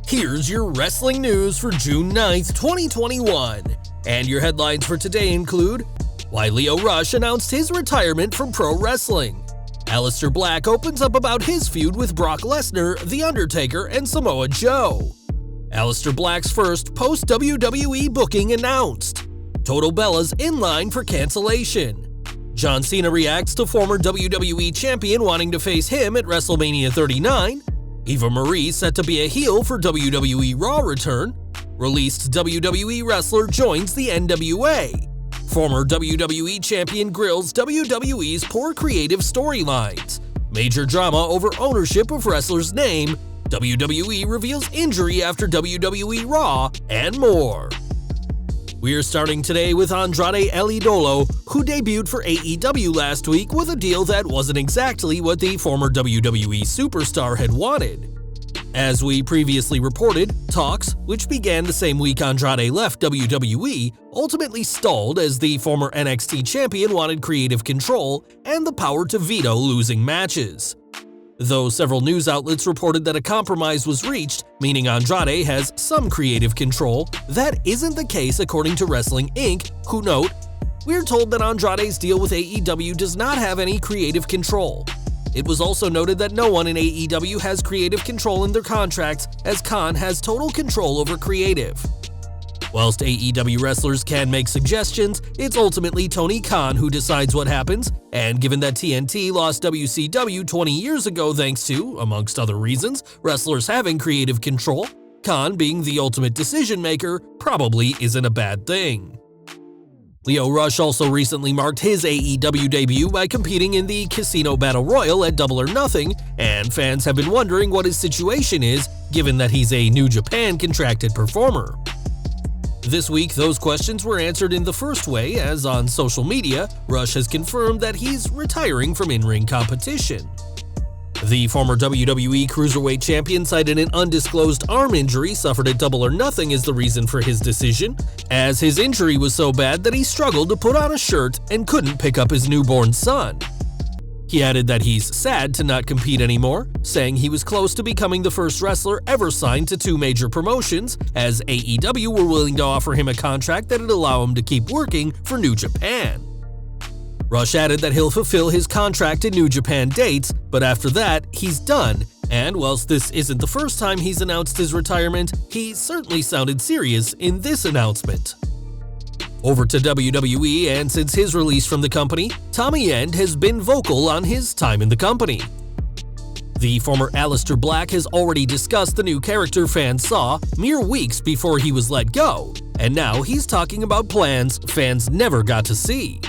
Here's your wrestling news for June 9th, 2021. And your headlines for today include: why Lio Rush announced his retirement from pro wrestling. Aleister Black opens up about his feud with Brock Lesnar, The Undertaker, and Samoa Joe. Aleister Black's first post-WWE booking announced. Total Bella's in line for cancellation. John Cena reacts to former WWE champion wanting to face him at WrestleMania 39. Eva Marie set to be a heel for WWE Raw return. Released WWE wrestler joins the NWA. Former WWE champion grills WWE's poor creative storylines. Major drama over ownership of wrestler's name. WWE reveals injury after WWE Raw, and more. We're starting today with Andrade El Idolo, who debuted for AEW last week with a deal that wasn't exactly what the former WWE superstar had wanted. As we previously reported, talks, which began the same week Andrade left WWE, ultimately stalled as the former NXT champion wanted creative control and the power to veto losing matches. Though several news outlets reported that a compromise was reached, meaning Andrade has some creative control, that isn't the case according to Wrestling Inc., who note, "We're told that Andrade's deal with AEW does not have any creative control. It was also noted that no one in AEW has creative control in their contracts, as Khan has total control over creative." Whilst AEW wrestlers can make suggestions, it's ultimately Tony Khan who decides what happens, and given that TNT lost WCW 20 years ago thanks to, amongst other reasons, wrestlers having creative control, Khan being the ultimate decision maker probably isn't a bad thing. Lio Rush also recently marked his AEW debut by competing in the Casino Battle Royal at Double or Nothing, and fans have been wondering what his situation is, given that he's a New Japan contracted performer. This week, those questions were answered in the first way, as on social media, Rush has confirmed that he's retiring from in-ring competition. The former WWE Cruiserweight champion cited an undisclosed arm injury suffered at Double or Nothing as the reason for his decision, as his injury was so bad that he struggled to put on a shirt and couldn't pick up his newborn son. He added that he's sad to not compete anymore, saying he was close to becoming the first wrestler ever signed to two major promotions, as AEW were willing to offer him a contract that'd allow him to keep working for New Japan. Rush added that he'll fulfill his contract in New Japan dates, but after that, he's done, and whilst this isn't the first time he's announced his retirement, he certainly sounded serious in this announcement. Over to WWE, and since his release from the company, Tommy End has been vocal on his time in the company. The former Aleister Black has already discussed the new character fans saw mere weeks before he was let go, and now he's talking about plans fans never got to see.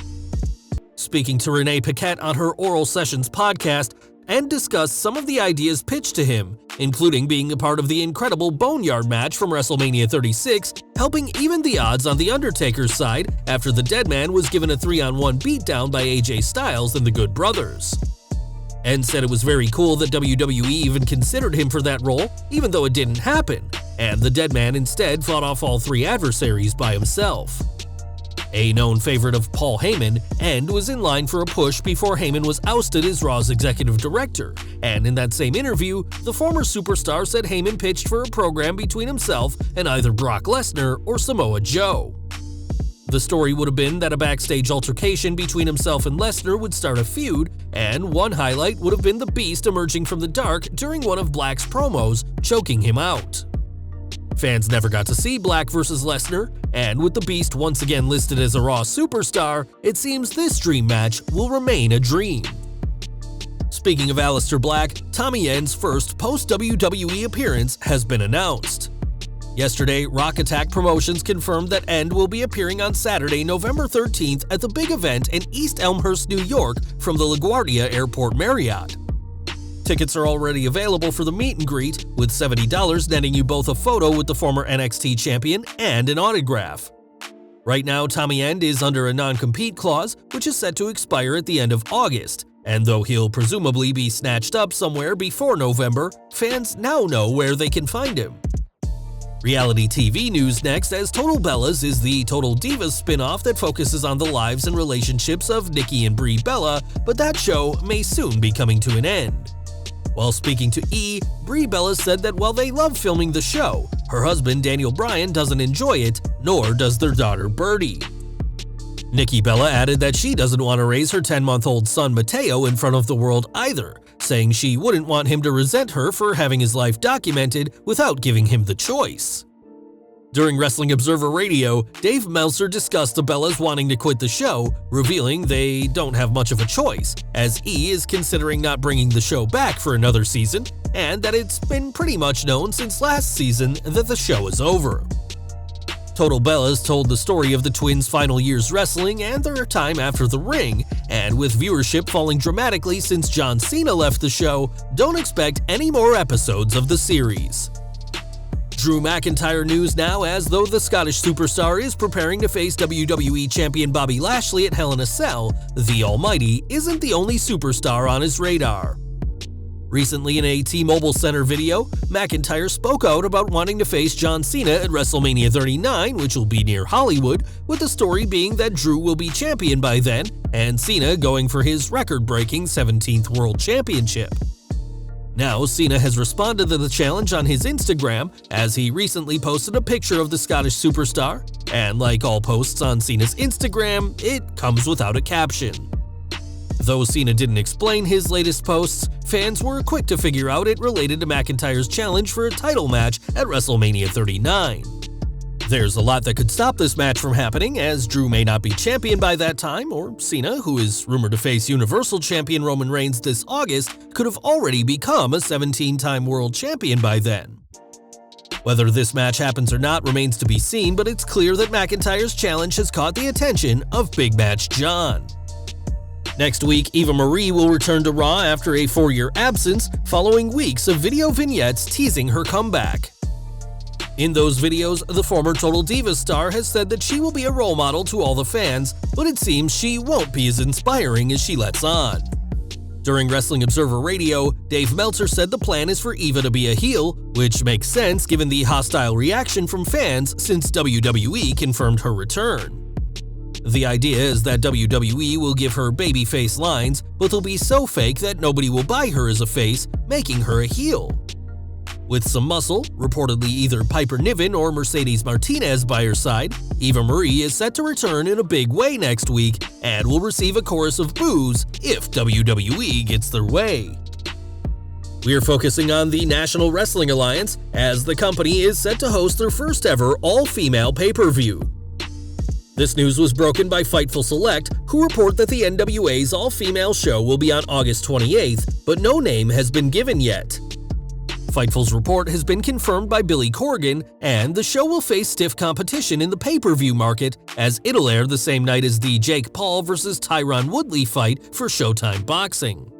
Speaking to Renee Paquette on her Oral Sessions podcast, and discussed some of the ideas pitched to him, including being a part of the incredible Boneyard match from WrestleMania 36, helping even the odds on The Undertaker's side after the Deadman was given a 3-on-1 beatdown by AJ Styles and the Good Brothers. And said it was very cool that WWE even considered him for that role, even though it didn't happen, and the Deadman instead fought off all three adversaries by himself. A known favorite of Paul Heyman, End was in line for a push before Heyman was ousted as Raw's executive director, and in that same interview, the former superstar said Heyman pitched for a program between himself and either Brock Lesnar or Samoa Joe. The story would have been that a backstage altercation between himself and Lesnar would start a feud, and one highlight would have been the Beast emerging from the dark during one of Black's promos, choking him out. Fans never got to see Black vs. Lesnar, and with the Beast once again listed as a Raw superstar, it seems this dream match will remain a dream. Speaking of Aleister Black, Tommy End's first post-WWE appearance has been announced. Yesterday, Rock Attack Promotions confirmed that End will be appearing on Saturday, November 13th at the big event in East Elmhurst, New York from the LaGuardia Airport Marriott. Tickets are already available for the meet and greet, with $70 netting you both a photo with the former NXT champion and an autograph. Right now, Tommy End is under a non-compete clause, which is set to expire at the end of August, and though he'll presumably be snatched up somewhere before November, fans now know where they can find him. Reality TV news next, as Total Bellas is the Total Divas spin-off that focuses on the lives and relationships of Nikki and Brie Bella, but that show may soon be coming to an end. While speaking to E!, Brie Bella said that while they love filming the show, her husband Daniel Bryan doesn't enjoy it, nor does their daughter Birdie. Nikki Bella added that she doesn't want to raise her 10-month-old son Mateo in front of the world either, saying she wouldn't want him to resent her for having his life documented without giving him the choice. During Wrestling Observer Radio, Dave Meltzer discussed the Bellas wanting to quit the show, revealing they don't have much of a choice, as E! is considering not bringing the show back for another season, and that it's been pretty much known since last season that the show is over. Total Bellas told the story of the twins' final years wrestling and their time after the ring, and with viewership falling dramatically since John Cena left the show, don't expect any more episodes of the series. Drew McIntyre news now, as though the Scottish superstar is preparing to face WWE Champion Bobby Lashley at Hell in a Cell, the Almighty isn't the only superstar on his radar. Recently, in a T-Mobile Center video, McIntyre spoke out about wanting to face John Cena at WrestleMania 39, which will be near Hollywood, with the story being that Drew will be champion by then, and Cena going for his record-breaking 17th World Championship. Now, Cena has responded to the challenge on his Instagram, as he recently posted a picture of the Scottish superstar, and like all posts on Cena's Instagram, it comes without a caption. Though Cena didn't explain his latest posts, fans were quick to figure out it related to McIntyre's challenge for a title match at WrestleMania 39. There's a lot that could stop this match from happening, as Drew may not be champion by that time, or Cena, who is rumored to face Universal Champion Roman Reigns this August, could have already become a 17-time world champion by then. Whether this match happens or not remains to be seen, but it's clear that McIntyre's challenge has caught the attention of Big Match John. Next week, Eva Marie will return to Raw after a 4-year absence, following weeks of video vignettes teasing her comeback. In those videos, the former Total Divas star has said that she will be a role model to all the fans, but it seems she won't be as inspiring as she lets on. During Wrestling Observer Radio, Dave Meltzer said the plan is for Eva to be a heel, which makes sense given the hostile reaction from fans since WWE confirmed her return. The idea is that WWE will give her babyface lines, but they'll be so fake that nobody will buy her as a face, making her a heel. With some muscle, reportedly either Piper Niven or Mercedes Martinez by her side, Eva Marie is set to return in a big way next week and will receive a chorus of boos if WWE gets their way. We're focusing on the National Wrestling Alliance, as the company is set to host their first ever all-female pay-per-view. This news was broken by Fightful Select, who report that the NWA's all-female show will be on August 28th, but no name has been given yet. Fightful's report has been confirmed by Billy Corgan, and the show will face stiff competition in the pay-per-view market, as it'll air the same night as the Jake Paul vs. Tyron Woodley fight for Showtime Boxing.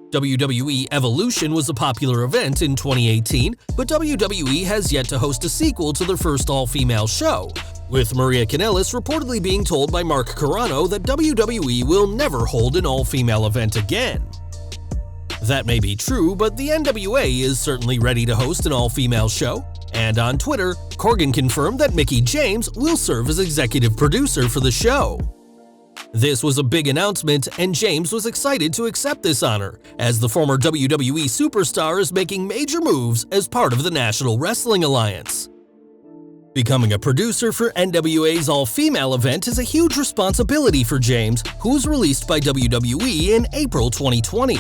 WWE Evolution was a popular event in 2018, but WWE has yet to host a sequel to their first all-female show, with Maria Kanellis reportedly being told by Mark Carrano that WWE will never hold an all-female event again. That may be true, but the NWA is certainly ready to host an all-female show, and on Twitter, Corgan confirmed that Mickie James will serve as executive producer for the show. This was a big announcement, and James was excited to accept this honor, as the former WWE superstar is making major moves as part of the National Wrestling Alliance. Becoming a producer for NWA's all-female event is a huge responsibility for James, who was released by WWE in April 2020.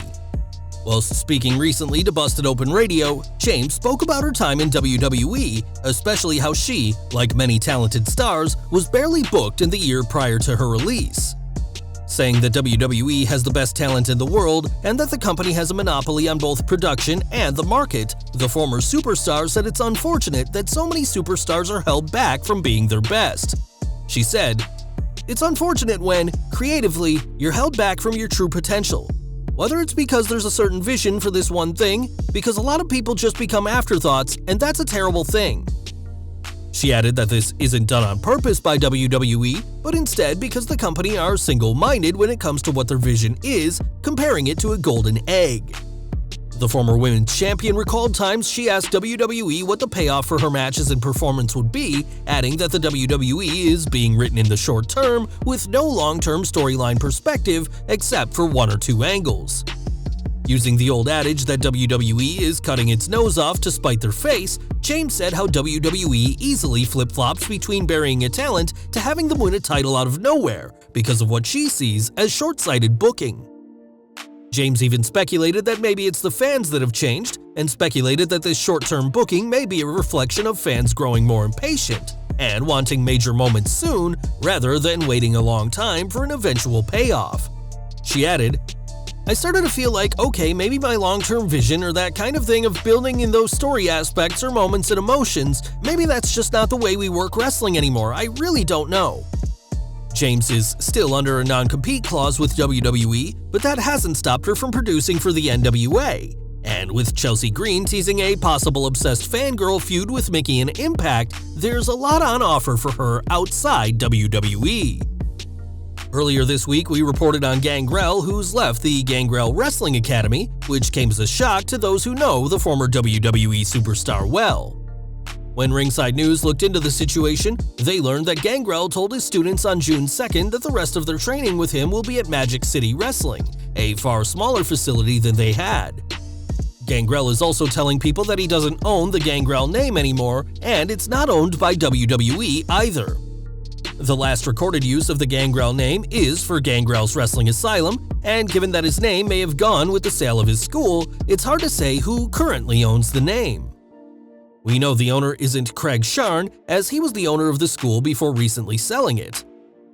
Whilst speaking recently to Busted Open Radio, James spoke about her time in WWE, especially how she, like many talented stars, was barely booked in the year prior to her release. Saying that WWE has the best talent in the world and that the company has a monopoly on both production and the market, the former superstar said it's unfortunate that so many superstars are held back from being their best. She said, "It's unfortunate when, creatively, you're held back from your true potential. Whether it's because there's a certain vision for this one thing, because a lot of people just become afterthoughts, and that's a terrible thing." She added that this isn't done on purpose by WWE, but instead because the company are single-minded when it comes to what their vision is, comparing it to a golden egg. The former women's champion recalled times she asked WWE what the payoff for her matches and performance would be, adding that the WWE is being written in the short term with no long-term storyline perspective except for one or two angles. Using the old adage that WWE is cutting its nose off to spite their face, James said how WWE easily flip-flops between burying a talent to having them win a title out of nowhere because of what she sees as short-sighted booking. James even speculated that maybe it's the fans that have changed, and speculated that this short-term booking may be a reflection of fans growing more impatient and wanting major moments soon rather than waiting a long time for an eventual payoff. She added, "I started to feel like, okay, maybe my long-term vision or that kind of thing of building in those story aspects or moments and emotions, maybe that's just not the way we work wrestling anymore. I really don't know." James is still under a non-compete clause with WWE, but that hasn't stopped her from producing for the NWA. And with Chelsea Green teasing a possible obsessed fangirl feud with Mickey and Impact, there's a lot on offer for her outside WWE. Earlier this week, we reported on Gangrel, who's left the Gangrel Wrestling Academy, which came as a shock to those who know the former WWE superstar well. When Ringside News looked into the situation, they learned that Gangrel told his students on June 2nd that the rest of their training with him will be at Magic City Wrestling, a far smaller facility than they had. Gangrel is also telling people that he doesn't own the Gangrel name anymore, and it's not owned by WWE either. The last recorded use of the Gangrel name is for Gangrel's Wrestling Asylum, and given that his name may have gone with the sale of his school, it's hard to say who currently owns the name. We know the owner isn't Craig Sharn, as he was the owner of the school before recently selling it.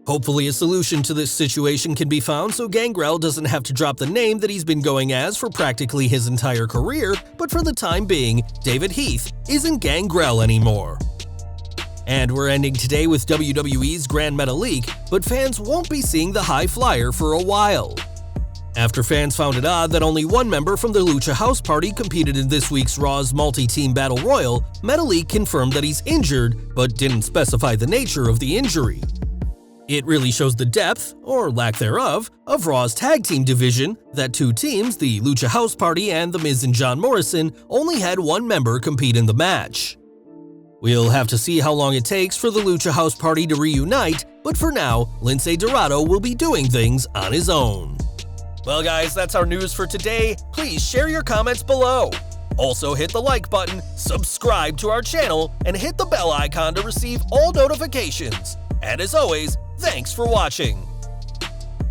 Hopefully a solution to this situation can be found so Gangrel doesn't have to drop the name that he's been going as for practically his entire career, but for the time being, David Heath isn't Gangrel anymore. And we're ending today with WWE's Grand Metalik, but fans won't be seeing the High Flyer for a while. After fans found it odd that only one member from the Lucha House Party competed in this week's Raw's multi-team battle royal, Metalik confirmed that he's injured, but didn't specify the nature of the injury. It really shows the depth, or lack thereof, of Raw's tag team division that two teams, the Lucha House Party and The Miz and John Morrison, only had one member compete in the match. We'll have to see how long it takes for the Lucha House Party to reunite, but for now, Lince Dorado will be doing things on his own. Well guys, that's our news for today. Please share your comments below. Also hit the like button, subscribe to our channel, and hit the bell icon to receive all notifications. And as always, thanks for watching.